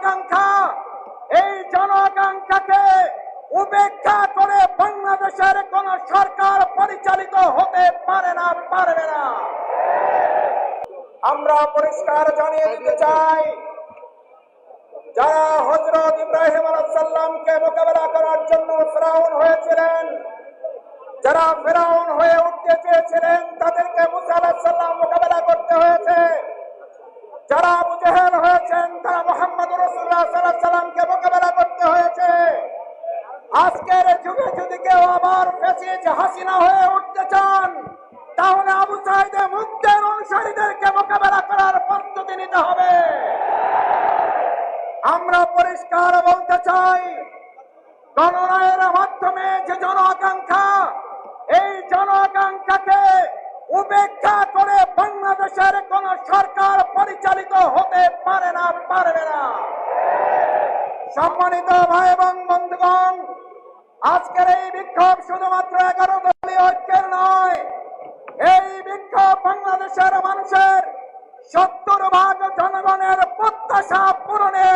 আকাঙ্ক্ষা, এই জন আকাঙ্ক্ষাকে উপেক্ষা করে বাংলাদেশের কোন সরকার পরিচালিত হতে পারে না, পারবে না। আমরা পরিষ্কার জানিয়ে দিতে চাই, যারা হযরত ইব্রাহিম আলাইহিস সালামকে মোকাবেলা করার জন্য ফেরাউন হয়েছিলেন, যারা ফেরাউন হয়ে উঠতে চেয়েছিলেন, তাদেরকে মুসা আলাইহিস সালাম মোকাবেলা করতে হয়েছে। যারা আবু জেহেল হয়েছেন, তারা মুহাম্মদুর রাসূলুল্লাহ সাল্লাল্লাহু আলাইহি সাল্লামকে মোকাবেলা করতে হয়েছে। আজকের যুগে যদি কেউ আবার ফ্যাসিস্ট হাসিনা হয়ে উঠতে চান, তাহলে আবু সাঈদ মুগ্ধের অনুসারীদেরকে মোকাবেলা করার প্রস্তুতি নিতে হবে। আমরা পরিষ্কার বলতে চাই, গণরায়ের মাধ্যমে যে জন আকাঙ্ক্ষা, এই জন আকাঙ্ক্ষাকে উপেক্ষা করে বাংলাদেশের কোন সরকার পরিচালিত হতে পারে না, পারবে না। সম্মানিত ভাই এবং বন্ধুগণ, আজকের এই বিক্ষোভ শুধুমাত্র 11 দলীয় ঐক্যের নয়, এই বিক্ষোভ বাংলাদেশের মানুষের 70% জনগণের প্রত্যাশা পূরণে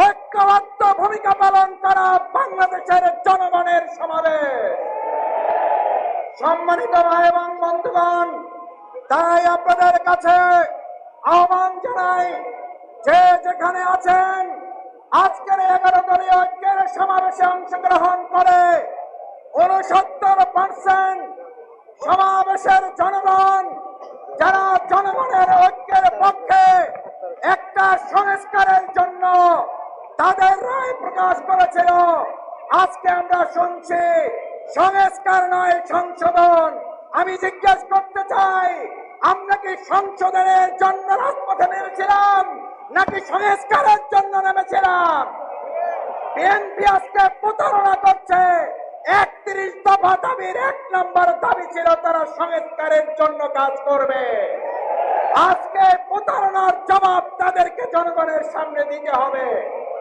ঐক্যবদ্ধ ভূমিকা পালন করা বাংলাদেশের জনগণের সমাবেশ। সম্মানিত ভাই এবং বন্ধুগণ, তাই আপনাদের কাছে আহ্বান জানাই, যে যেখানে আছেন আজকের 11 দলীয় ঐক্যের সমাবেশে অংশগ্রহণ করে 69% সমাবেশের জনগণ, যারা জনগণের ঐক্যের পক্ষে একটা সংস্কারের জন্য তাদের রায় প্রকাশ করেছিল, আজকে আমরা শুনছি সংস্কার নয় সংশোধন। আমি জিজ্ঞেস করতে চাই, আমরা কি সংশোধনের জন্য রাজপথে নেমেছিলাম নাকি সংস্কারের জন্য নেমেছিলাম? বিএনপি আজকে প্রতারণা করছে। 31 দফা দাবির 1 নম্বর দাবি ছিল তারা সংস্কারের জন্য কাজ করবে। আজকে প্রতারণার জবাব তাদেরকে জনগণের সামনে দিতে হবে।